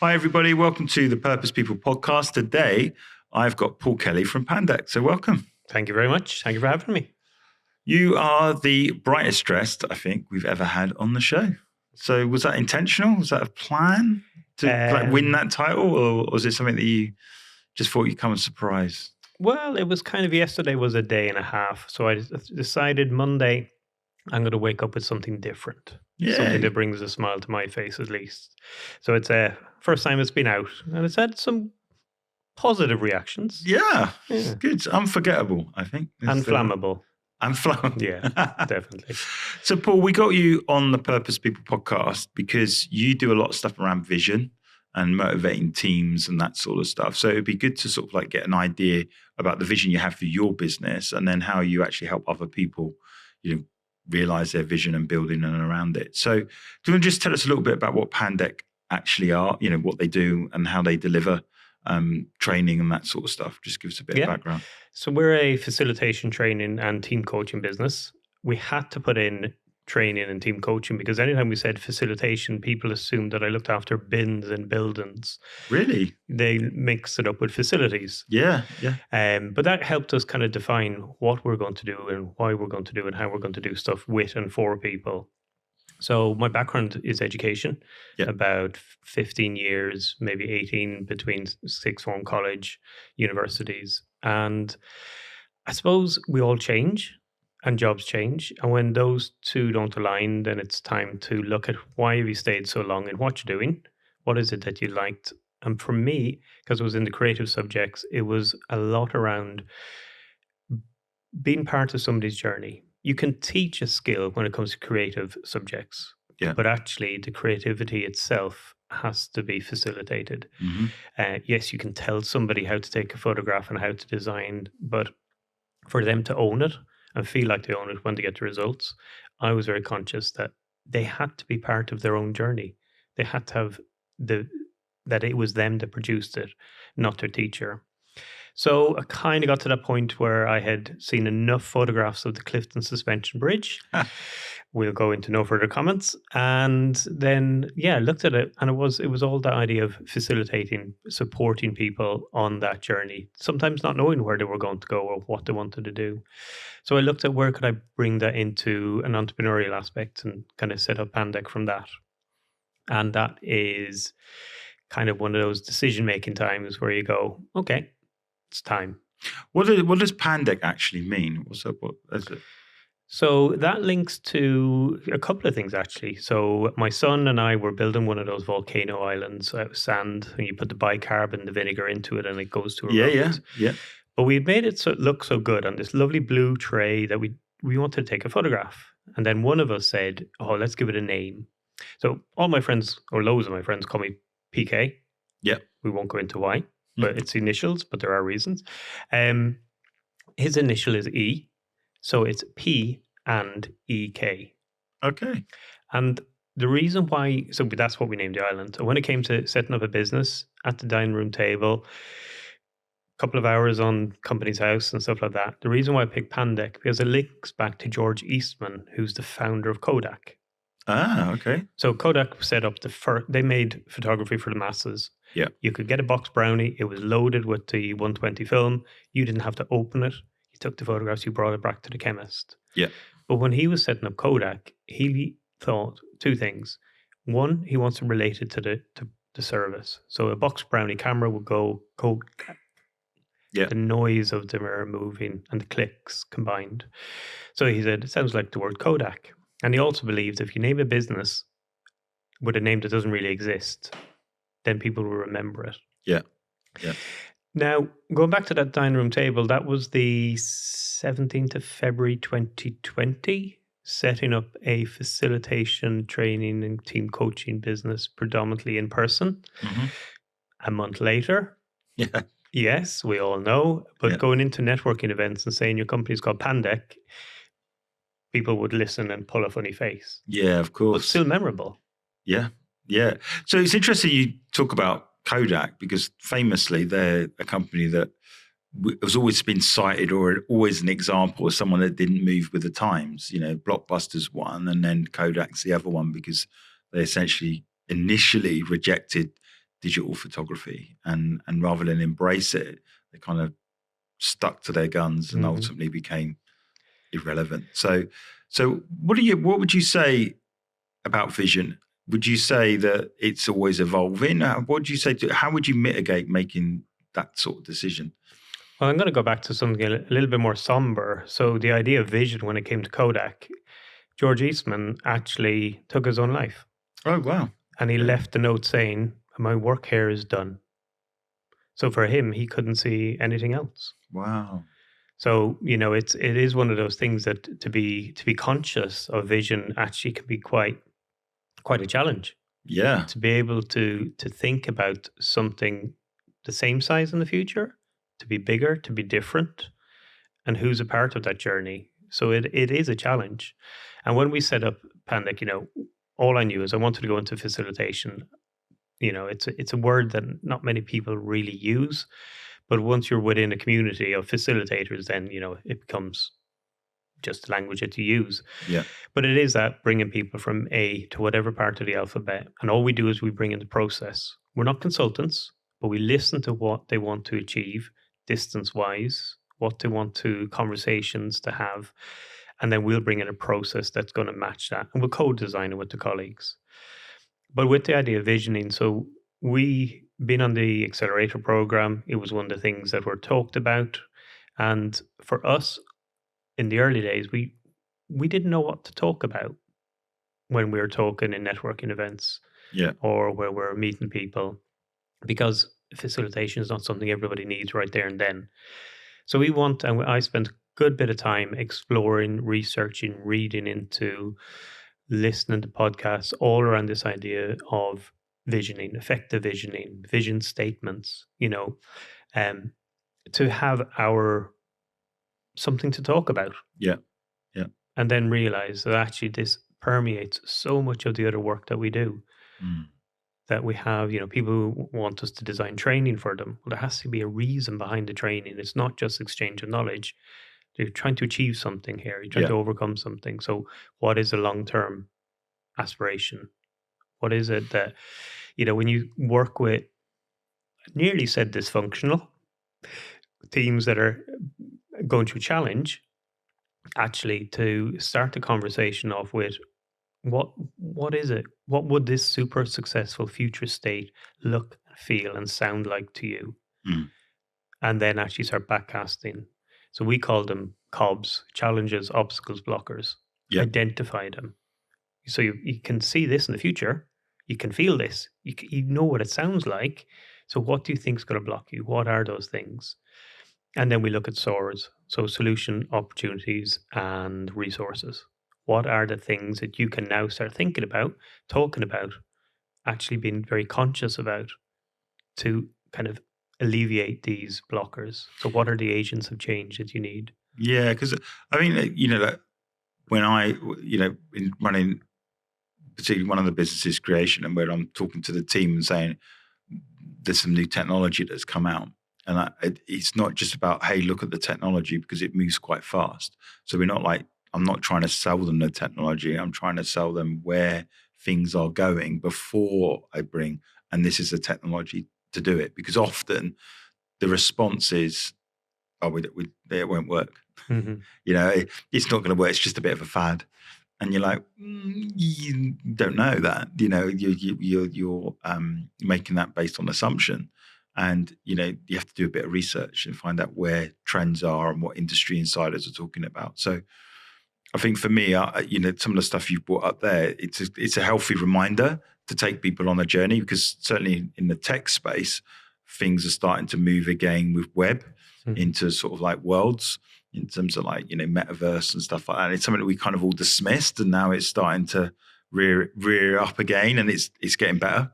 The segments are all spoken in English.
Hi, everybody. Welcome to the Purpose People podcast. Today, I've got Paul Kelly from PANDEK. So welcome. Thank you very much. Thank you for having me. You are the brightest dressed, I think, we've ever had on the show. So was that intentional? Was that a plan to win that title? Or was it something that you just thought you'd come as a surprise? Well, it was kind of yesterday was a day and a half. So I decided Monday I'm going to wake up with something different. Yeah. Something that brings a smile to my face at least. So it's a first time it's been out and it's had some positive reactions. Yeah. Good. It's unforgettable, I think. And flammable. And flammable. Yeah, definitely. So Paul, we got you on the Purpose People podcast because you do a lot of stuff around vision and motivating teams and that sort of stuff. So it'd be good to sort of like get an idea about the vision you have for your business and then how you actually help other people, realize their vision and build in and around it. So do you want to just tell us a little bit about what PANDEK actually are, what they do and how they deliver training and that sort of stuff? Just give us a bit of background. So we're a facilitation training and team coaching business. We had to put in training and team coaching because anytime we said facilitation, people assumed that I looked after bins and buildings. Really? They mix it up with facilities. Yeah. But that helped us kind of define what we're going to do and why we're going to do and how we're going to do stuff with and for people. So my background is education, about 15 years, maybe 18 between sixth form college, universities. And I suppose we all change. And jobs change. And when those two don't align, then it's time to look at why have you stayed so long and what you're doing. What is it that you liked? And for me, because it was in the creative subjects, it was a lot around being part of somebody's journey. You can teach a skill when it comes to creative subjects, but actually the creativity itself has to be facilitated. Mm-hmm. Yes, you can tell somebody how to take a photograph and how to design, but for them to own it, and feel like they own it when they get the results, I was very conscious that they had to be part of their own journey. They had to have that it was them that produced it, not their teacher. So I kind of got to that point where I had seen enough photographs of the Clifton Suspension Bridge. We'll go into no further comments. And then, looked at it, and it was all the idea of facilitating, supporting people on that journey, sometimes not knowing where they were going to go or what they wanted to do. So I looked at where could I bring that into an entrepreneurial aspect and kind of set up PANDEK from that. And that is kind of one of those decision-making times where you go, okay, it's time. What does PANDEK actually mean? What is it? So that links to a couple of things, actually. So my son and I were building one of those volcano islands out of sand, and you put the bicarbonate, the vinegar into it, and it goes to a road. Yeah. But we made it look so good on this lovely blue tray that we wanted to take a photograph. And then one of us said, oh, let's give it a name. So all my friends, or loads of my friends, call me PK. Yeah. We won't go into why, but it's initials, but there are reasons. His initial is E. So it's P and EK. Okay. And the reason why, so that's what we named the island. So when it came to setting up a business at the dining room table, a couple of hours on company's house and stuff like that, the reason why I picked PANDEK, because it links back to George Eastman, who's the founder of Kodak. Ah, okay. So Kodak set up they made photography for the masses. Yeah. You could get a box brownie. It was loaded with the 120 film. You didn't have to open it. You took the photographs, you brought it back to the chemist. Yeah. But when he was setting up Kodak, he thought two things. One, he wants to relate it to the service. So a box brownie camera would go Kodak. Yeah. The noise of the mirror moving and the clicks combined. So he said, it sounds like the word Kodak. And he also believed if you name a business with a name that doesn't really exist, then people will remember it. Yeah. Now, going back to that dining room table, that was the 17th of February 2020, setting up a facilitation training and team coaching business predominantly in person. Mm-hmm. A month later, yes, we all know, but going into networking events and saying your company's called PANDEK, people would listen and pull a funny face. Yeah, of course. But still memorable. Yeah. So it's interesting you talk about Kodak because famously they're a company that has always been cited or always an example of someone that didn't move with the times. Blockbuster's one and then Kodak's the other one because they essentially initially rejected digital photography, and rather than embrace it, they kind of stuck to their guns and ultimately became irrelevant. So what would you say about vision? Would you say that it's always evolving? What would you say how would you mitigate making that sort of decision? Well, I'm going to go back to something a little bit more somber. So the idea of vision when it came to Kodak, George Eastman actually took his own life. Oh, wow. And he left a note saying, my work here is done. So for him, he couldn't see anything else. Wow. So, it is one of those things that to be conscious of vision actually can be quite a challenge. Yeah. To be able to think about something the same size in the future, to be bigger, to be different, and who's a part of that journey. So it is a challenge. And when we set up PANDEK, all I knew is I wanted to go into facilitation. It's a word that not many people really use, but once you're within a community of facilitators, then it becomes just language that you use. Yeah. But it is that bringing people from A to whatever part of the alphabet, and all we do is we bring in the process. We're not consultants, but we listen to what they want to achieve distance-wise, what they want conversations to have, and then we'll bring in a process that's going to match that, and we'll co-design it with the colleagues. But with the idea of visioning, so we been on the accelerator program. It was one of the things that were talked about, and for us in the early days, we didn't know what to talk about when we were talking in networking events, or where we're meeting people, because facilitation is not something everybody needs right there and then. So and I spent a good bit of time exploring, researching, reading into, listening to podcasts all around this idea of visioning, effective visioning, vision statements, to have something to talk about. Yeah. And then realize that actually this permeates so much of the other work that we do. That we have, people who want us to design training for them. Well, there has to be a reason behind the training. It's not just exchange of knowledge. You're trying to achieve something here. You're trying to overcome something. So what is a long-term aspiration? What is it that, when you work with, I nearly said dysfunctional teams that are going through challenge, actually to start the conversation off with, what is it? What would this super successful future state look, feel, and sound like to you? And then actually start backcasting. So we call them COBs, challenges, obstacles, blockers. Identify them. So you can see this in the future. You can feel this. You know what it sounds like. So what do you think is going to block you? What are those things? And then we look at SOARs. So solution, opportunities, and resources. What are the things that you can now start thinking about, talking about, actually being very conscious about to kind of alleviate these blockers? So what are the agents of change that you need? Yeah, because I mean, when I, in running particularly one of the businesses, creation, and where I'm talking to the team and saying there's some new technology that's come out. And it's not just about, hey, look at the technology, because it moves quite fast. So I'm not trying to sell them the technology. I'm trying to sell them where things are going before I bring, and this is the technology to do it. Because often the response is, it won't work. It's not going to work. It's just a bit of a fad. And you're like, you don't know that. You're making that based on assumption. And, you have to do a bit of research and find out where trends are and what industry insiders are talking about. So I think for me, some of the stuff you've brought up there, it's a healthy reminder to take people on a journey, because certainly in the tech space, things are starting to move again with web into sort of like worlds in terms of like, metaverse and stuff like that. It's something that we kind of all dismissed, and now it's starting to rear up again, and it's getting better.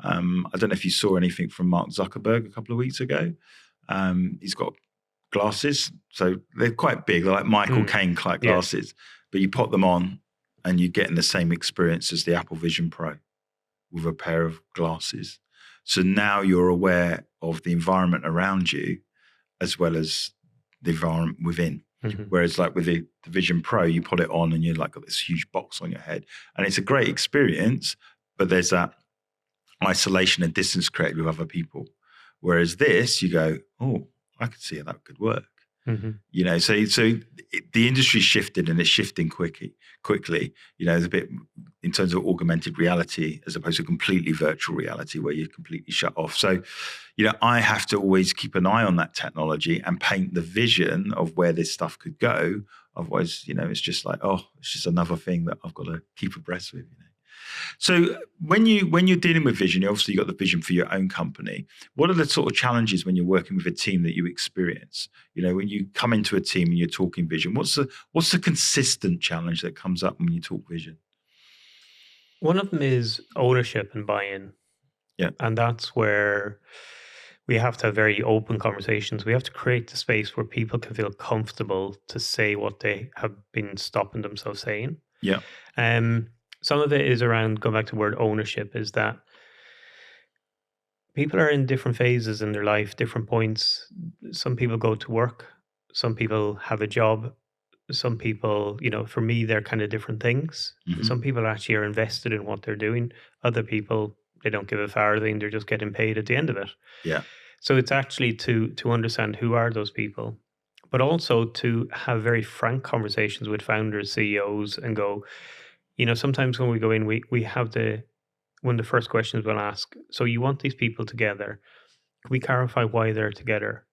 I don't know if you saw anything from Mark Zuckerberg a couple of weeks ago. He's got glasses, so they're quite big. They're like Michael Caine like glasses, but you put them on and you're getting the same experience as the Apple Vision Pro with a pair of glasses. So now you're aware of the environment around you as well as the environment within. Whereas like with the Vision Pro, you put it on and you're like got this huge box on your head, and it's a great experience, but there's that isolation and distance created with other people. Whereas this, you go, oh, I could see how that could work. Mm-hmm. So the industry shifted and it's shifting quickly. There's a bit in terms of augmented reality as opposed to completely virtual reality where you're completely shut off. So, I have to always keep an eye on that technology and paint the vision of where this stuff could go. Otherwise, it's just like, it's just another thing that I've got to keep abreast with. So when you're dealing with vision, obviously you've got the vision for your own company. What are the sort of challenges when you're working with a team that you experience? When you come into a team and you're talking vision, what's the consistent challenge that comes up when you talk vision? One of them is ownership and buy-in. Yeah. And that's where we have to have very open conversations. We have to create the space where people can feel comfortable to say what they have been stopping themselves saying. Yeah. Some of it is around, going back to the word ownership, is that people are in different phases in their life, different points. Some people go to work, some people have a job, some people, for me, they're kind of different things. Mm-hmm. Some people actually are invested in what they're doing. Other people, they don't give a farthing, they're just getting paid at the end of it. Yeah. So it's actually to understand who are those people, but also to have very frank conversations with founders, CEOs, and go, sometimes when we go in, we have one of the first questions we'll ask, so you want these people together. Can we clarify why they're together?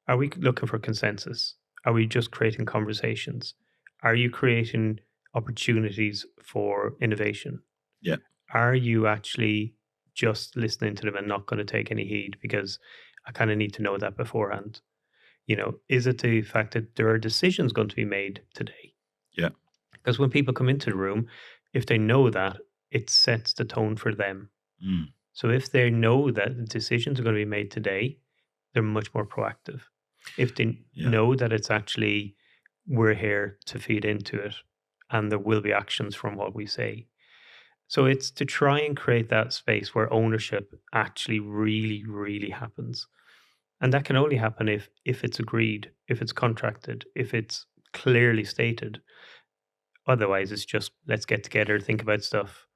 Are we looking for consensus? Are we just creating conversations? Are you creating opportunities for innovation? Yeah. Are you actually just listening to them and not going to take any heed? Because I kind of need to know that beforehand. Is it the fact that there are decisions going to be made today? Yeah. Because when people come into the room, if they know that, it sets the tone for them. Mm. So if they know that the decisions are going to be made today, they're much more proactive. If they know that it's actually, we're here to feed into it and there will be actions from what we say. So it's to try and create that space where ownership actually really, really happens. And that can only happen if it's agreed, if it's contracted, if it's clearly stated. Otherwise, it's just, let's get together, think about stuff,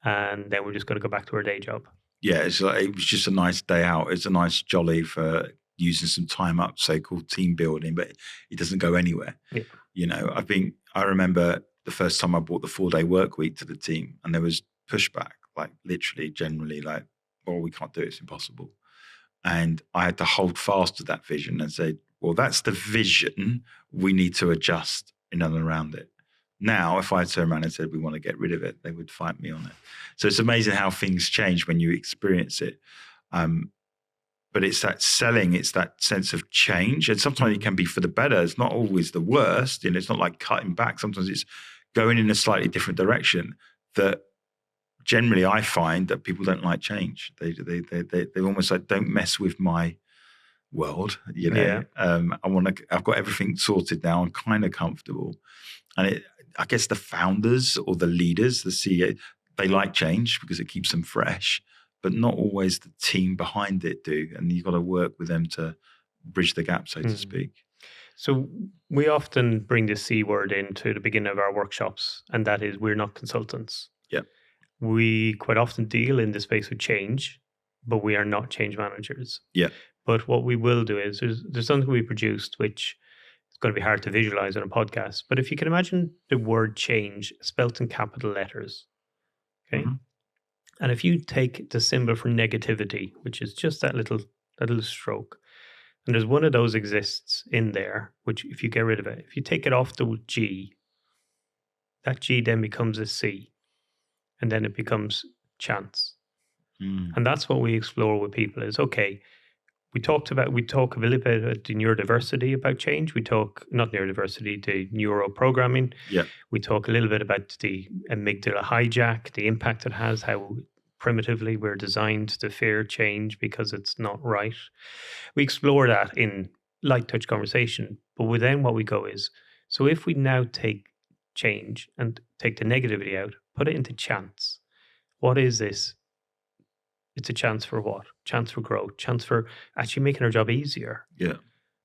and then we're just going to go back to our day job. Yeah, it was just a nice day out. It's a nice jolly for using some time up, so-called team building, but it doesn't go anywhere. Yeah. I remember the first time I brought the 4-day work week to the team, and there was pushback, like literally, generally, like, well, we can't do it, it's impossible. And I had to hold fast to that vision and say, well, that's the vision. We need to adjust in and around it. Now, if I turned around and said, we want to get rid of it, they would fight me on it. So it's amazing how things change when you experience it. But it's that selling, it's that sense of change. And sometimes it can be for the better. It's not always the worst. It's not like cutting back. Sometimes it's going in a slightly different direction that generally I find that people don't like change. They almost like, don't mess with my world. Yeah. I've got everything sorted now. I'm kind of comfortable. And I guess the founders or the leaders, the CEO, they like change because it keeps them fresh, but not always the team behind it do. And you've got to work with them to bridge the gap, so to speak. So we often bring the C word into the beginning of our workshops, and that is, we're not consultants. Yeah. We quite often deal in the space of change, but we are not change managers. Yeah. But what we will do is, there's something we produced which is going to be hard to visualize on a podcast. But if you can imagine the word change spelt in capital letters, okay? Mm-hmm. And if you take the symbol for negativity, which is just that little stroke, and there's one of those exists in there, which if you get rid of it, if you take it off the G, that G then becomes a C, and then it becomes chance. And that's what we explore with people is, okay, we talk a little bit about the neurodiversity about change. We talk, not neurodiversity, the neuroprogramming. Yeah. We talk a little bit about the amygdala hijack, the impact it has, how primitively we're designed to fear change because it's not right. We explore that in light touch conversation. But then what we go is, so if we now take change and take the negativity out, put it into chance. What is this? It's a chance for what? Chance for growth, chance for actually making our job easier. Yeah.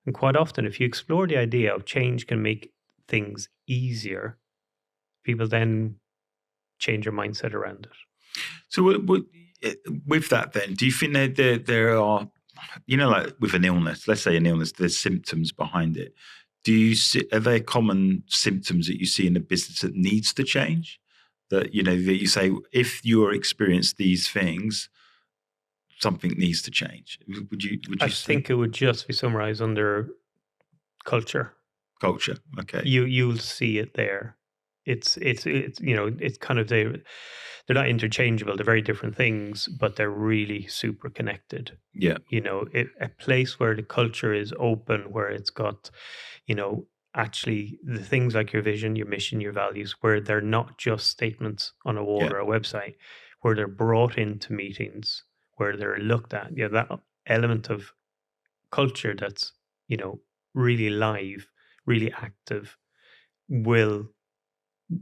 And quite often, if you explore the idea of change can make things easier, people then change their mindset around it. So with that, then, do you think there are, like with an illness, let's say an illness, there's symptoms behind it. Are there common symptoms that you see in a business that needs to change? That that you say, if you experience these things, something needs to change. Would you I say? think it would just be summarized under culture. Culture. Okay. You'll see it there. It's it's kind of they're not interchangeable. They're very different things, but they're really super connected. Yeah. A place where the culture is open, where it's got, actually the things like your vision, your mission, your values, where they're not just statements on a wall Yeah. or a website, where they're brought into meetings, where they're looked at. That element of culture that's, really live, really active, will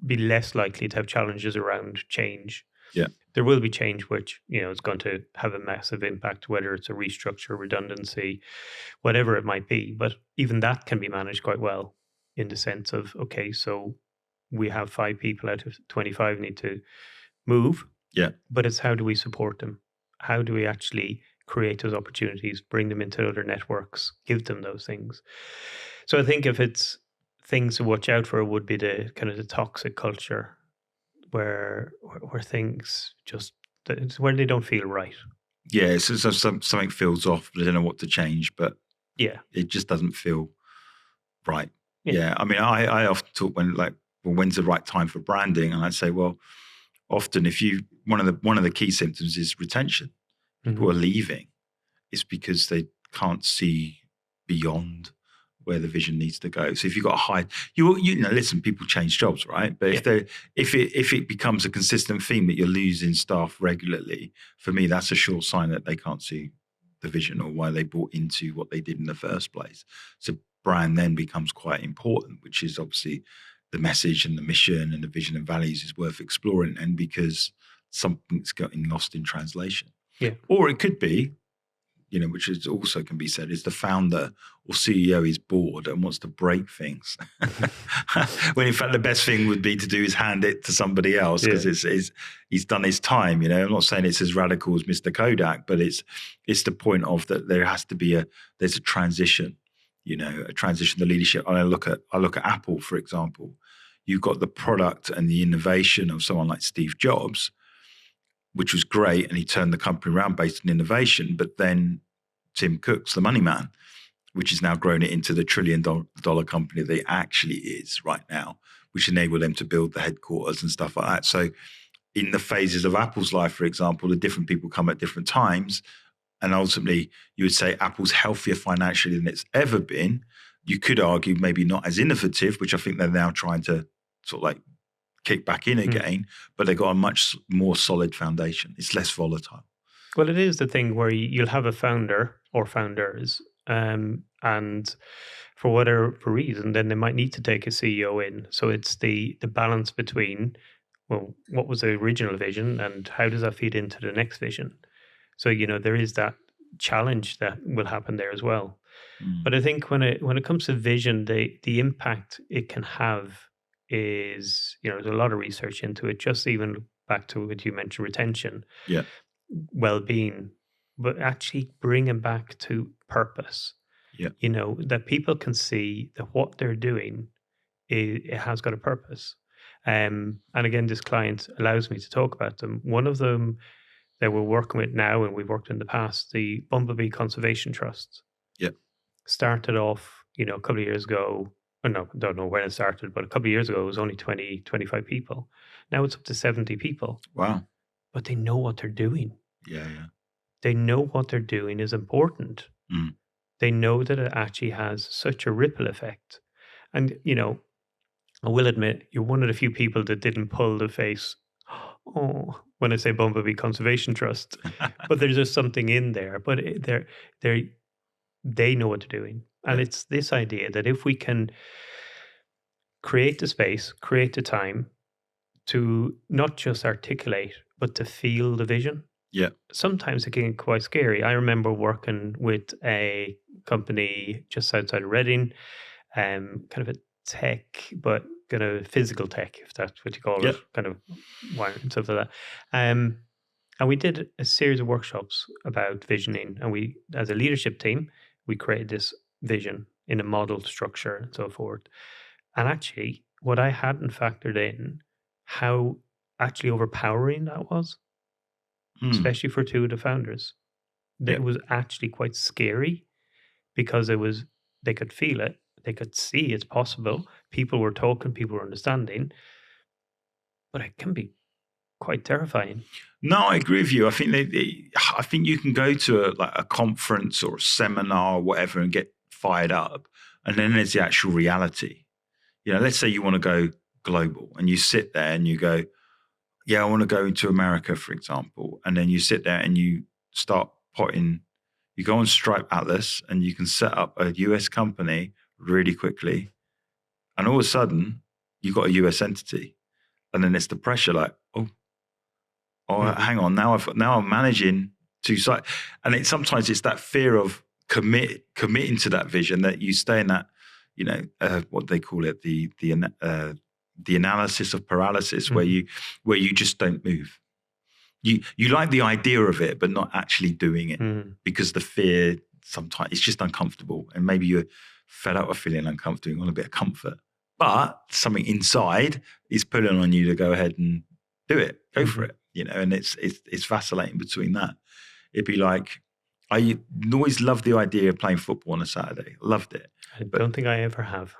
be less likely to have challenges around change. Yeah. There will be change which, is going to have a massive impact, whether it's a restructure, redundancy, whatever it might be. But even that can be managed quite well, in the sense of, okay, so we have 5 people out of 25 need to move. Yeah. But it's, how do we support them? How do we actually create those opportunities, bring them into other networks, give them those things? So I think if it's things to watch out for, would be the kind of the toxic culture where things just, it's where they don't feel right. Yeah, so something feels off, but I don't know what to change, but Yeah. it just doesn't feel right. Yeah. Yeah. I mean, I often talk when's the right time for branding? And I'd say, well, often one of the key symptoms is retention. People are leaving. It's because they can't see beyond where the vision needs to go. So if you've got a high, listen, people change jobs, right? But if it becomes a consistent theme that you're losing staff regularly, for me, that's a sure sign that they can't see the vision or why they bought into what they did in the first place. So brand then becomes quite important, which is obviously the message and the mission and the vision and values is worth exploring, and because something's getting lost in translation. Yeah. Or it could be, which is also can be said, is the founder or CEO is bored and wants to break things. When in fact the best thing would be to do is hand it to somebody else, because he's done his time. I'm not saying it's as radical as Mr. Kodak, but it's the point of that there has to be there's a transition, a transition to leadership. And I look at Apple, for example. You've got the product and the innovation of someone like Steve Jobs, which was great, and he turned the company around based on innovation. But then Tim Cook's the money man, which has now grown it into the $1 trillion company that it actually is right now, which enabled them to build the headquarters and stuff like that. So in the phases of Apple's life, for example, the different people come at different times. And ultimately, you would say Apple's healthier financially than it's ever been. You could argue maybe not as innovative, which I think they're now trying to sort of like kick back in again, but they've got a much more solid foundation. It's less volatile. Well, it is the thing where you'll have a founder or founders, and for whatever reason, then they might need to take a CEO in. So it's the balance between, well, what was the original vision and how does that feed into the next vision? So, there is that challenge that will happen there as well. But I think when it comes to vision, the impact it can have is, there's a lot of research into it, just even back to what you mentioned, retention, well-being, but actually bringing back to purpose. That people can see that what they're doing, it has got a purpose. And again, this client allows me to talk about them. One of them that we're working with now, and we've worked in the past, the Bumblebee Conservation Trust. Started off, a couple of years ago. No, don't know when it started, but a couple of years ago, it was only 20, 25 people. Now it's up to 70 people. Wow. But they know what they're doing. Yeah. They know what they're doing is important. They know that it actually has such a ripple effect. And, I will admit, you're one of the few people that didn't pull the face, when I say Bumblebee Conservation Trust. But there's just something in there. But they know what they're doing. And it's this idea that if we can create the space, create the time to not just articulate, but to feel the vision. Sometimes it can get quite scary. I remember working with a company just outside of Reading, kind of a tech, but kind of physical tech, if that's what you call it, kind of wire and stuff like that. And And we did a series of workshops about visioning. And we, as a leadership team, we created this vision in a model structure and so forth. And actually, what I hadn't factored in, how actually overpowering that was, especially for two of the founders. That Yeah. it was actually quite scary because they could feel it, they could see it's possible. People were talking, people were understanding, but it can be quite terrifying. No, I agree with you. I think I think you can go to a conference or a seminar or whatever and get fired up, and then there's the actual reality. Let's say you want to go global, and you sit there and you go, "Yeah, I want to go into America," for example, and then you sit there and you start potting. You go on Stripe Atlas, and you can set up a US company really quickly, and all of a sudden you've got a US entity, and then it's the pressure, like, hang on, now I'm managing two sites, and sometimes it's that fear of committing to that vision that you stay in that, what they call it, the analysis of paralysis, where you just don't move. You like the idea of it, but not actually doing it because the fear, sometimes it's just uncomfortable, and maybe you're fed up of feeling uncomfortable, you want a bit of comfort, but something inside is pulling on you to go ahead and do it, go for it. And it's vacillating between that. It'd be like, I always loved the idea of playing football on a Saturday. Loved it. I don't think I ever have.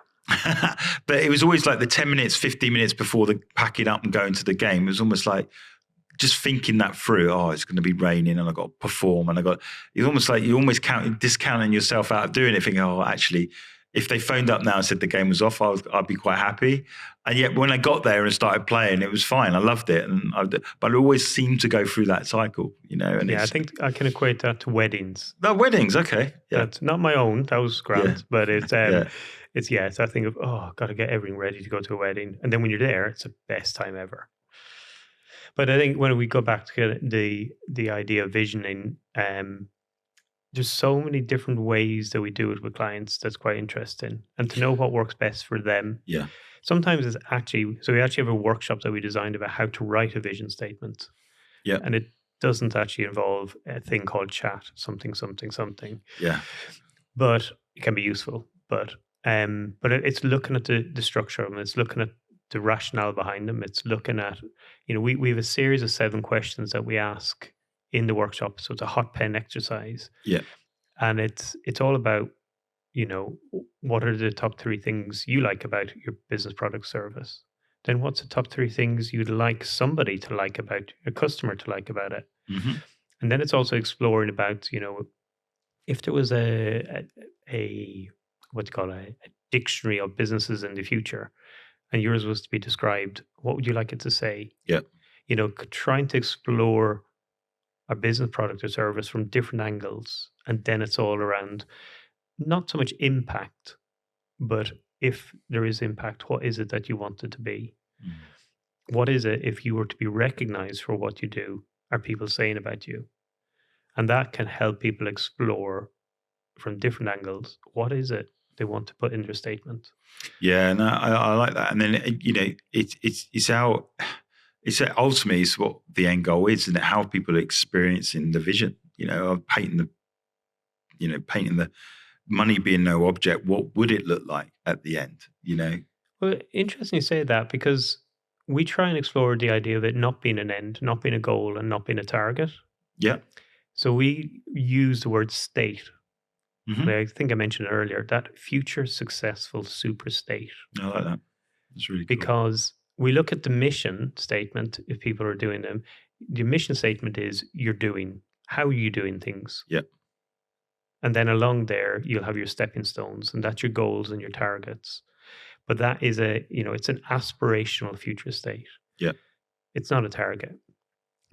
But it was always like the 10 minutes, 15 minutes before the packing up and going to the game. It was almost like just thinking that through. Oh, it's going to be raining and I've got to perform. And it's almost like you're almost discounting yourself out of doing it, thinking, oh, actually, if they phoned up now and said the game was off, I'd be quite happy. And yet when I got there and started playing, it was fine. I loved it. But I always seemed to go through that cycle, And I think I can equate that to weddings. No, weddings, okay. Yeah. That's not my own. That was grand. Yeah. But it's that thing of, got to get everything ready to go to a wedding. And then when you're there, it's the best time ever. But I think when we go back to the idea of visioning, there's so many different ways that we do it with clients that's quite interesting, and to know what works best for them. Yeah. Sometimes it's we actually have a workshop that we designed about how to write a vision statement. Yeah. And it doesn't actually involve a thing called chat, something. Yeah. But it can be useful. But it's looking at the structure of them. It's looking at the rationale behind them. It's looking at, we have a series of 7 questions that we ask in the workshop. So it's a hot pen exercise. Yeah. And it's all about, what are the top 3 things you like about your business, product, service? Then what's the top 3 things you'd like somebody to like about a customer to like about it? Mm-hmm. And then it's also exploring about, if there was a dictionary of businesses in the future and yours was to be described, what would you like it to say? Yeah. Trying to explore a business, product, or service from different angles. And then it's all around not so much impact, but if there is impact, what is it that you want it to be? What is it, if you were to be recognized for what you do, are people saying about you? And that can help people explore from different angles, what is it they want to put in their statement? Yeah, no, I like that. And then, it's how... It's ultimately it's what the end goal is, and how people are experiencing the vision. Of painting the money being no object. What would it look like at the end? Well, interesting you say that, because we try and explore the idea of it not being an end, not being a goal, and not being a target. Yeah. So we use the word state. Mm-hmm. I think I mentioned earlier, that future successful super state. I like that. It's really cool. Because we look at the mission statement, if people are doing them. The mission statement is how are you doing things? Yeah. And then along there, you'll have your stepping stones, and that's your goals and your targets. But that is it's an aspirational future state. Yeah. It's not a target.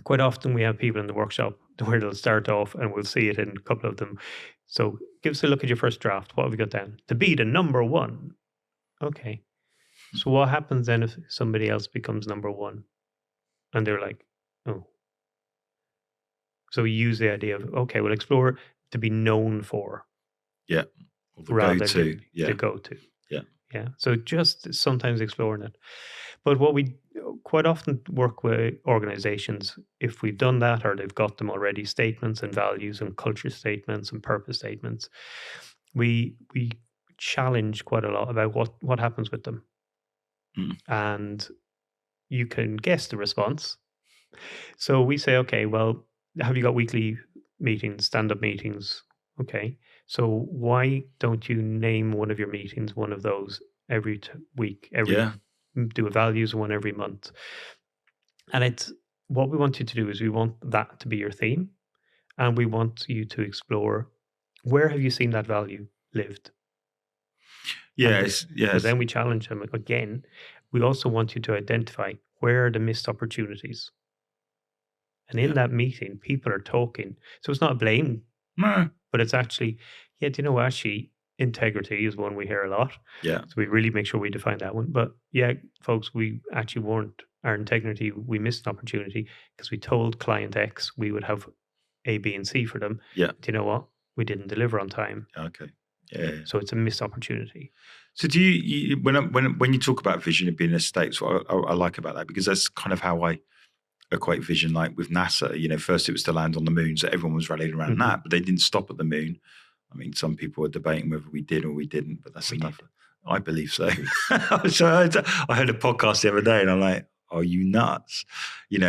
Quite often we have people in the workshop where they'll start off, and we'll see it in a couple of them. So give us a look at your first draft. What have we got down? To be the number 1. Okay. So what happens then if somebody else becomes number 1? And they're like, oh. So we use the idea of, okay, we'll explore to be known for. Yeah. Or the rather go-to. than the go-to. Yeah. Yeah. So just sometimes exploring it. But what we quite often work with organizations, if we've done that or they've got them already, statements and values and culture statements and purpose statements, we challenge quite a lot about what happens with them. Mm. And you can guess the response. So we say, okay, well, have you got weekly meetings, stand-up meetings? Okay. So why don't you name one of your meetings, one of those every week, Yeah. do a values one every month? And it's what we want you to do is we want that to be your theme, and we want you to explore where have you seen that value lived. Yes. So Yes. then we challenge them again. We also want you to identify where are the missed opportunities. And in Yeah. that meeting, people are talking. So it's not a blame, No. but it's actually, yeah, do you know, actually, integrity is one we hear a lot. Yeah. So we really make sure we define that one. But yeah, folks, we actually weren't our integrity. We missed an opportunity because we told client X we would have A, B, and C for them. Yeah. Do you know what? We didn't deliver on time. Okay. Yeah. So it's a missed opportunity. So do you when you talk about vision of being a state, what I like about that, because that's kind of how I equate vision, like with NASA. First it was to land on the moon, so everyone was rallied around Mhm. that, but they didn't stop at the moon. I mean, some people are debating whether we did or we didn't, but that's We enough. did. I believe so. So I heard a podcast the other day, and I'm like, "Are you nuts?" And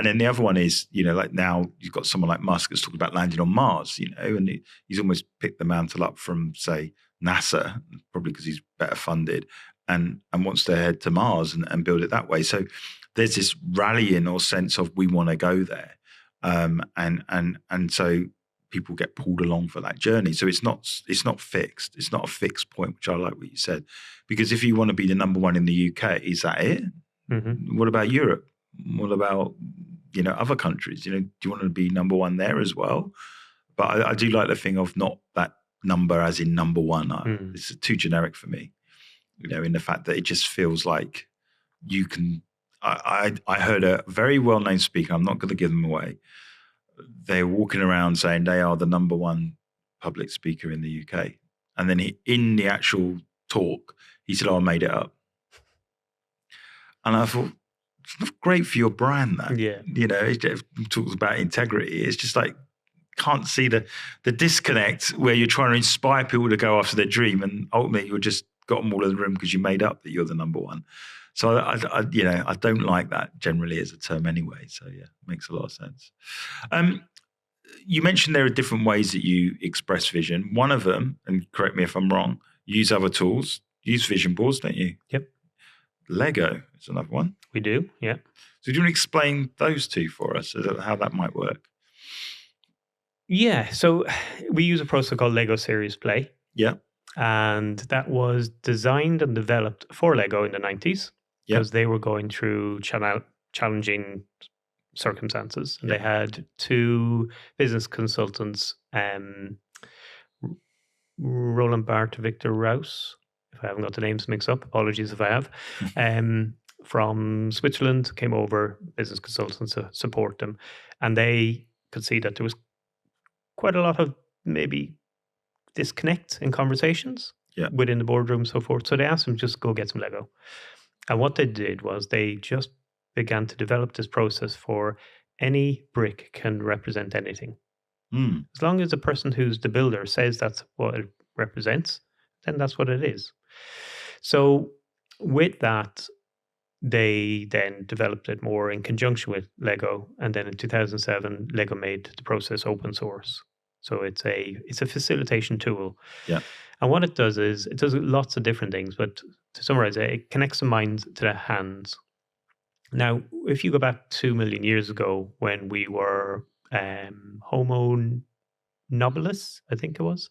then the other one is, like now you've got someone like Musk that's talking about landing on Mars, and he's almost picked the mantle up from, say, NASA, probably because he's better funded, and wants to head to Mars and build it that way. So there's this rallying or sense of we want to go there, and so people get pulled along for that journey. So it's not fixed. It's not a fixed point, which I like what you said, because if you want to be the number one in the UK, is that it? Mhm. What about Europe? What about other countries? Do you want to be number one there as well? But I do like the thing of not that number as in number one. Mm. It's too generic for me. In the fact that it just feels like you can. I heard a very well-known speaker. I'm not going to give them away. They're walking around saying they are the number one public speaker in the UK, and then in the actual talk, he said, "Oh, I made it up." And I thought, it's not great for your brand. That Yeah. it talks about integrity. It's just like can't see the disconnect where you're trying to inspire people to go after their dream, and ultimately you're just got them all in the room because you made up that you're the number one. So I don't like that generally as a term anyway. So yeah, it makes a lot of sense. You mentioned there are different ways that you express vision. One of them, and correct me if I'm wrong, you use other tools, use vision boards, don't you? Yep. Lego is another one. We do. Yeah. So do you want to explain those two for us, how that might work? Yeah. So we use a process called Lego Series Play. Yeah. And that was designed and developed for Lego in the 90s because they were going through challenging circumstances. And they had two business consultants, Roland Barthes, Victor Rouse, if I haven't got the names mixed up, apologies if I have, from Switzerland, came over, business consultants to support them. And they could see that there was quite a lot of maybe disconnect in conversations within the boardroom, so forth. So they asked them just go get some Lego. And what they did was they just began to develop this process for any brick can represent anything. As long as the person who's the builder says that's what it represents, then that's what it is. So with that, they then developed it more in conjunction with Lego. And then in 2007, Lego made the process open source. So it's a facilitation tool. Yeah. And what it does is it does lots of different things, but to summarize it connects the mind to the hands. Now, if you go back 2 million years ago when we were Homo nobilis, I think it was,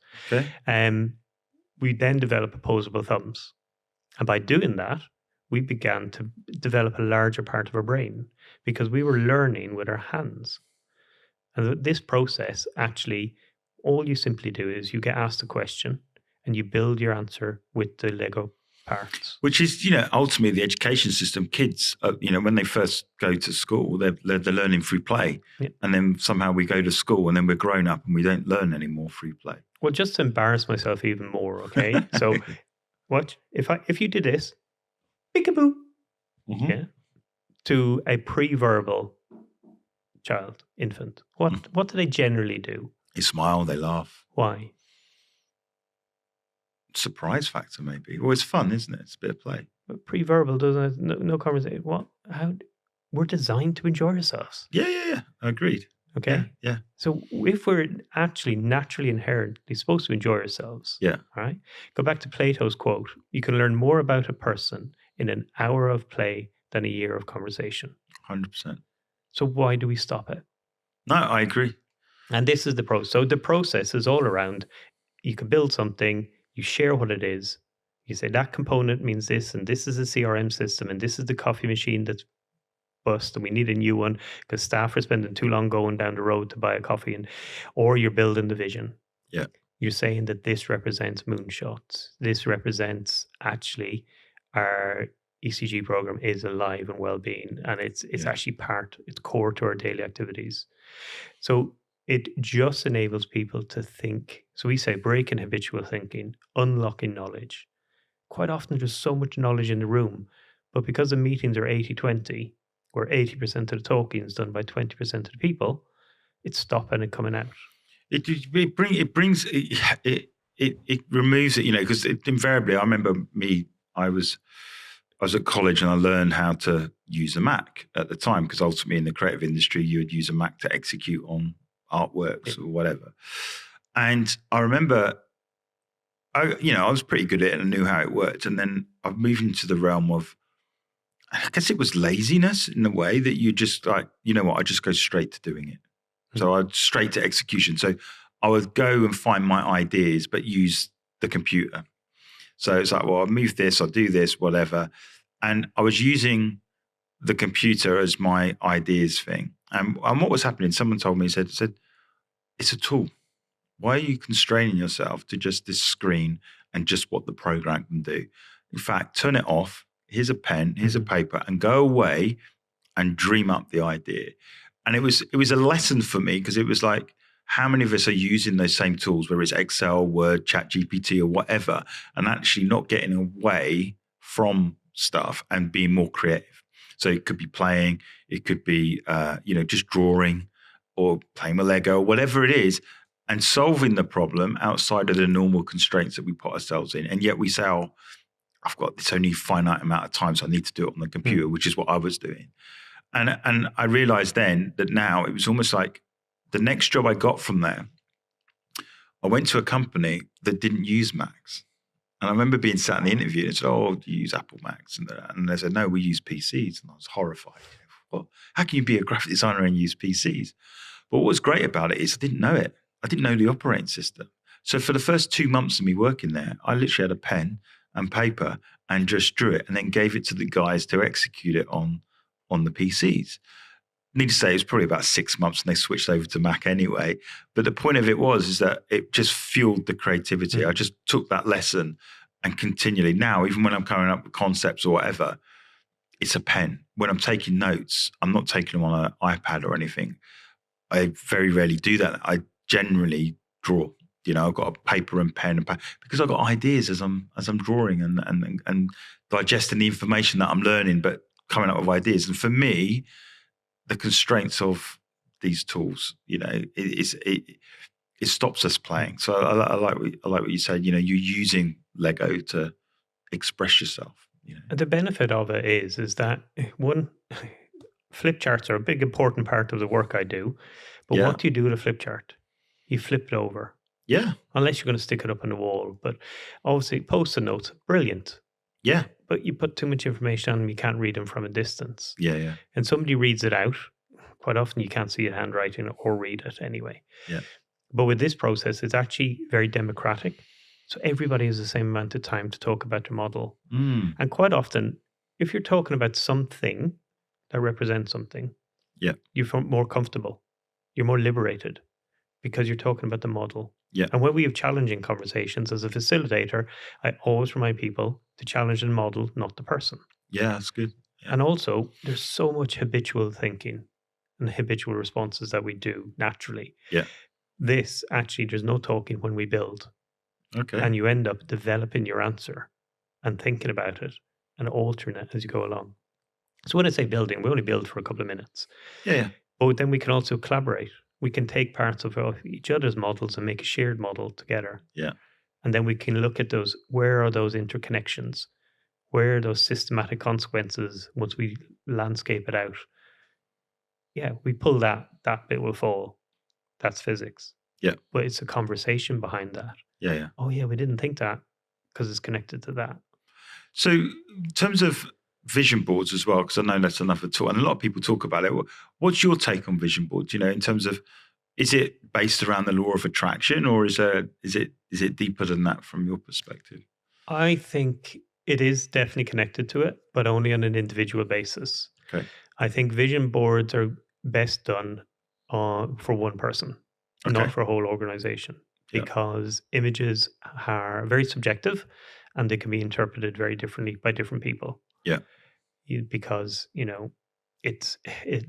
we then developed opposable thumbs. And by doing that, we began to develop a larger part of our brain because we were learning with our hands. And this process, actually, all you simply do is you get asked a question and you build your answer with the Lego parts. Which is, ultimately the education system. Kids, when they first go to school, they're learning through play. Yeah. And then somehow we go to school and then we're grown up and we don't learn anymore through play. Well, just to embarrass myself even more, okay? So Watch. If you did this, peekaboo, Mhm. yeah, to a pre-verbal child, infant, what do they generally do? They smile, they laugh. Why? Surprise factor, maybe. Well, it's fun, isn't it? It's a bit of play. But pre-verbal doesn't no conversation. What? How? We're designed to enjoy ourselves. Yeah. Agreed. Okay. Yeah. So if we're actually naturally inherently supposed to enjoy ourselves, Yeah. all right? Go back to Plato's quote: "You can learn more about a person in an hour of play than a year of conversation." 100%. So why do we stop it? No, I agree. And this is the process. So the process is all around. You can build something, you share what it is. You say that component means this, and this is a CRM system, and this is the coffee machine that's bust, and we need a new one because staff are spending too long going down the road to buy a coffee, or you're building the vision. Yeah. You're saying that this represents moonshots. This represents actually our ECG program is alive and well-being, and it's actually it's core to our daily activities. So it just enables people to think. So we say breaking habitual thinking, unlocking knowledge. Quite often there's so much knowledge in the room, but because the meetings are 80-20, where 80% of the talking is done by 20% of the people, it's stopping and coming out. It brings it removes it, because invariably I remember I was at college and I learned how to use a Mac at the time, because ultimately in the creative industry you would use a Mac to execute on artworks or whatever. And I remember I was pretty good at it and I knew how it worked. And then I've moved into the realm of, I guess it was laziness in a way, that you just like, you know what, I just go straight to doing it. So I'd straight to execution. So I would go and find my ideas, but use the computer. So it's like, well, I'll move this, I'll do this, whatever. And I was using the computer as my ideas thing. And what was happening, someone told me, said, it's a tool. Why are you constraining yourself to just this screen and just what the program can do? In fact, turn it off. Here's a pen, here's a paper, and go away and dream up the idea. And it was a lesson for me, because it was like, how many of us are using those same tools, whether it's Excel, Word, ChatGPT, or whatever, and actually not getting away from stuff and being more creative? So it could be playing, it could be just drawing or playing with Lego, whatever it is, and solving the problem outside of the normal constraints that we put ourselves in. And yet we say, oh, I've got this only finite amount of time, so I need to do it on the computer, which is what I was doing. And I realized then that now it was almost like the next job I got from there, I went to a company that didn't use Macs. And I remember being sat in the interview and said, oh, do you use Apple Macs? And they said, no, we use PCs. And I was horrified. Well, how can you be a graphic designer and use PCs? But what was great about it is I didn't know it. I didn't know the operating system. So for the first 2 months of me working there, I literally had a pen and paper and just drew it and then gave it to the guys to execute it on the PCs. Need to say, it was probably about 6 months and they switched over to Mac anyway. But the point of it is that it just fueled the creativity. I just took that lesson and continually now, even when I'm coming up with concepts or whatever, it's a pen. When I'm taking notes, I'm not taking them on an iPad or anything. I very rarely do that. I generally draw. I've got a paper and pen because I've got ideas as I'm drawing and digesting the information that I'm learning, but coming up with ideas. And for me, the constraints of these tools, it stops us playing. So I like what you said. You're using Lego to express yourself. And the benefit of it is that one, flip charts are a big important part of the work I do. But what do you do with a flip chart? You flip it over. Yeah. Unless you're going to stick it up on the wall. But obviously, post-it notes, brilliant. Yeah. But you put too much information on them, you can't read them from a distance. Yeah. And somebody reads it out. Quite often, you can't see a handwriting or read it anyway. Yeah. But with this process, it's actually very democratic. So everybody has the same amount of time to talk about your model. And quite often, if you're talking about something that represents something, you feel more comfortable. You're more liberated because you're talking about the model. Yeah. And when we have challenging conversations as a facilitator, I always remind people to challenge the model, not the person. Yeah, that's good. Yeah. And also, there's so much habitual thinking and habitual responses that we do naturally. Yeah. This actually, there's no talking when we build. Okay. And you end up developing your answer and thinking about it and altering it as you go along. So when I say building, we only build for a couple of minutes. Yeah, yeah. But then we can also collaborate. We can take parts of each other's models and make a shared model together. Yeah. And then we can look at those, where are those interconnections? Where are those systematic consequences once we landscape it out? Yeah, we pull that bit will fall. That's physics. Yeah. But it's a conversation behind that. Yeah, yeah. Oh yeah, we didn't think that because it's connected to that. So, in terms of vision boards as well, because I know that's another talk, and a lot of people talk about it. What's your take on vision boards? In terms of, is it based around the law of attraction, or is it deeper than that from your perspective? I think it is definitely connected to it, but only on an individual basis. Okay. I think vision boards are best done for one person, Okay. not for a whole organization, Yeah. because images are very subjective and they can be interpreted very differently by different people. Yeah. Because, the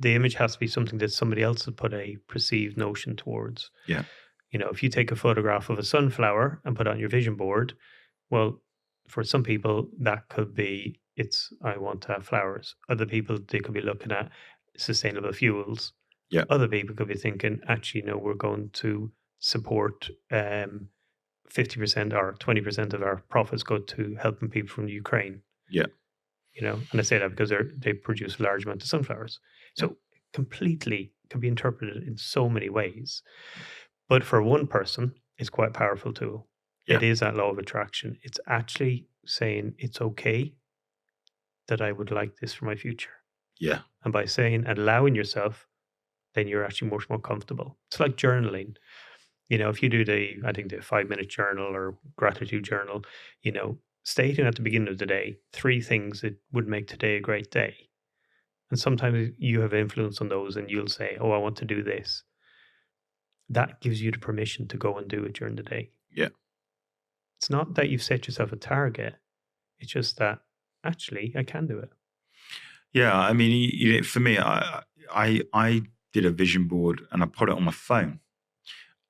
image has to be something that somebody else has put a perceived notion towards. Yeah. If you take a photograph of a sunflower and put it on your vision board, well, for some people that could be, I want to have flowers. Other people, they could be looking at sustainable fuels. Yeah. Other people could be thinking, actually, no, we're going to support 50% or 20% of our profits go to helping people from Ukraine. Yeah. And I say that because they produce a large amount of sunflowers. So completely can be interpreted in so many ways. But for one person, it's quite a powerful tool. Yeah. It is that law of attraction. It's actually saying it's okay that I would like this for my future. Yeah. And by saying and allowing yourself, then you're actually much more comfortable. It's like journaling. If you do the 5-minute journal or gratitude journal, stating at the beginning of the day 3 things that would make today a great day. And sometimes you have influence on those and you'll say, oh, I want to do this. That gives you the permission to go and do it during the day. Yeah. It's not that you've set yourself a target. It's just that actually I can do it. Yeah. I mean, for me, I did a vision board and I put it on my phone.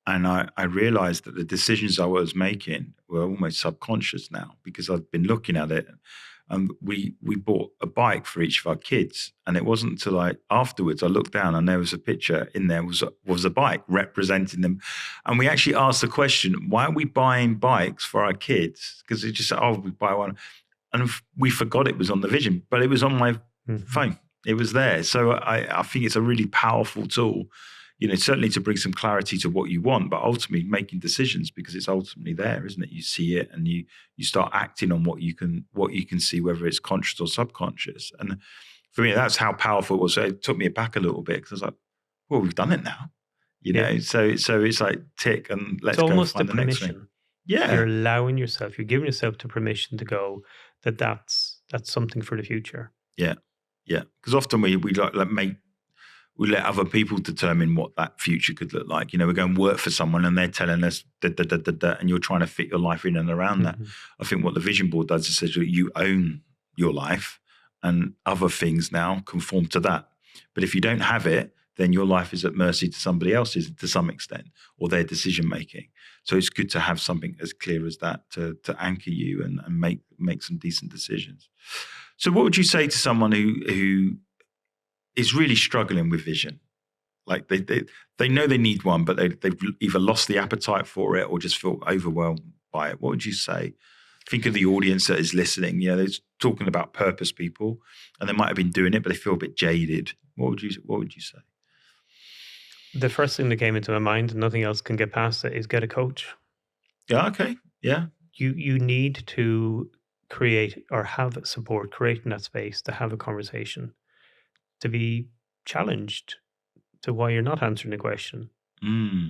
And I realized that the decisions I was making were almost subconscious now because I've been looking at it. And we bought a bike for each of our kids. And it wasn't until afterwards I looked down and there was a picture in there was a bike representing them. And we actually asked the question, why are we buying bikes for our kids? Because it just said, we buy one. And we forgot it was on the vision, but it was on my phone. It was there. So I think it's a really powerful tool. Certainly to bring some clarity to what you want, but ultimately making decisions because it's ultimately there, isn't it? You see it and you start acting on what you can see, whether it's conscious or subconscious. And for me, that's how powerful it was. So it took me back a little bit because I was like, well, we've done it now, know? So it's like tick and let's go almost find the the next permission. thing. Yeah. You're allowing yourself, you're giving yourself the permission to go that's something for the future. Yeah. Yeah. Because often we let other people determine what that future could look like. We go and work for someone and they're telling us and you're trying to fit your life in and around that. I think what the vision board does is says you own your life and other things now conform to that. But if you don't have it, then your life is at mercy to somebody else's to some extent or their decision making. So it's good to have something as clear as that to anchor you and make some decent decisions. So what would you say to someone who is really struggling with vision? Like they know they need one, but they've either lost the appetite for it or just feel overwhelmed by it. What would you say? Think of the audience that is listening. They're talking about purpose people, and they might have been doing it, but they feel a bit jaded. What would you say? The first thing that came into my mind, and nothing else can get past it, is get a coach. Yeah. Okay. Yeah. You need to create or have support, creating that space to have a conversation, to be challenged to why you're not answering the question,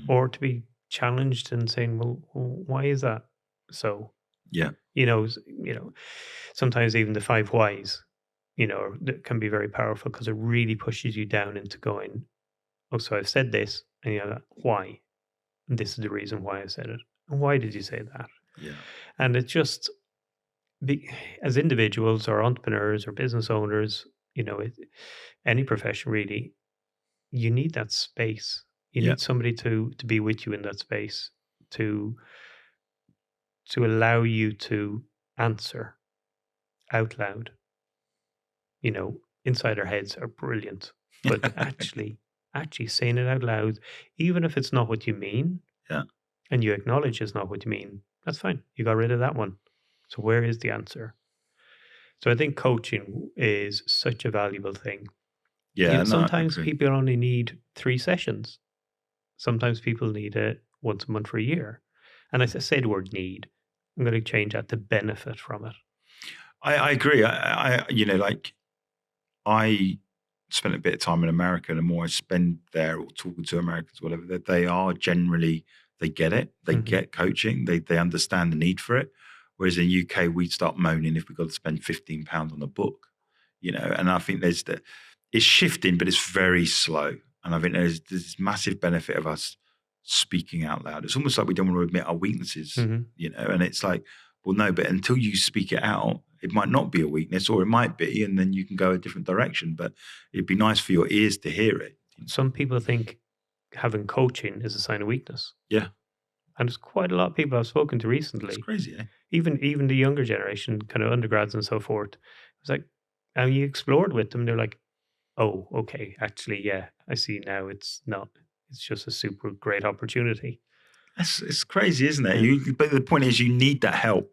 or to be challenged and saying, well, why is that so? Yeah. Sometimes even the 5 whys, that can be very powerful because it really pushes you down into going, oh, so I've said this, and why? And this is the reason why I said it. And why did you say that? Yeah. And it's just, as individuals or entrepreneurs or business owners, any profession really, you need that space. You need somebody to be with you in that space, to allow you to answer out loud, inside our heads are brilliant, but actually saying it out loud, even if it's not what you mean, Yeah. and you acknowledge it's not what you mean, that's fine. You got rid of that one. So where is the answer? So I think coaching is such a valuable thing. Yeah. No, I sometimes agree. people only need 3 sessions. Sometimes people need it once a month for a year. And I say the word need. I'm going to change that to benefit from it. I agree. I spent a bit of time in America, and the more I spend there or talking to Americans, whatever, that they are generally, they get it. They get coaching. They understand the need for it. Whereas in UK, we'd start moaning if we got to spend £15 on a book, and I think it's shifting, but it's very slow. And I think there's this massive benefit of us speaking out loud. It's almost like we don't want to admit our weaknesses, and it's like, well, no, but until you speak it out, it might not be a weakness, or it might be, and then you can go a different direction. But it'd be nice for your ears to hear it. Some people think having coaching is a sign of weakness. Yeah. And there's quite a lot of people I've spoken to recently. It's crazy, eh? Even the younger generation, kind of undergrads and so forth. It's like, and you explored with them, they're like, oh, okay, actually, yeah, I see now. It's not. It's just a super great opportunity. It's crazy, isn't it? But the point is, you need that help.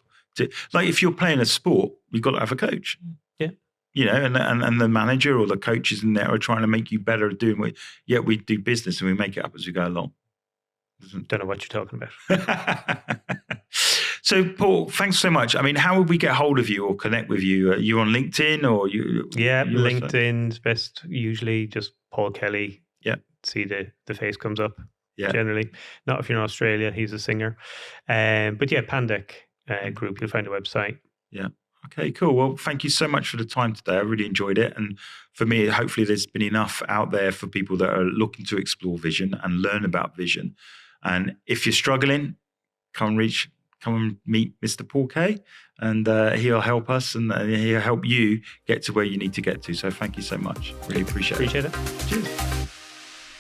Like if you're playing a sport, you've got to have a coach. Yeah. And the manager or the coaches in there are trying to make you better at doing what. Yeah, we do business and we make it up as we go along. Don't know what you're talking about. So, Paul, thanks so much. I mean, how would we get hold of you or connect with you? Are you on LinkedIn or you? Yeah, LinkedIn's best. Usually, just Paul Kelly. Yeah, see the face comes up. Yeah, generally. Not if you're in Australia. He's a singer. But yeah, PANDEK Group. You'll find a website. Yeah. Okay, cool. Well, thank you so much for the time today. I really enjoyed it. And for me, hopefully there's been enough out there for people that are looking to explore vision and learn about vision. And if you're struggling, come and meet Mr. Paul Kay, and he'll help us and he'll help you get to where you need to get to. So thank you so much. Really appreciate it. Cheers.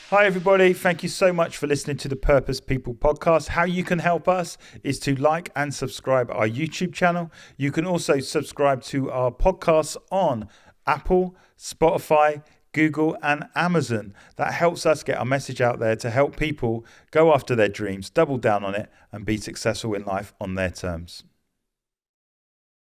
Hi, everybody. Thank you so much for listening to the Purpose People podcast. How you can help us is to like and subscribe our YouTube channel. You can also subscribe to our podcasts on Apple, Spotify, Google and Amazon. That helps us get our message out there to help people go after their dreams, double down on it and be successful in life on their terms.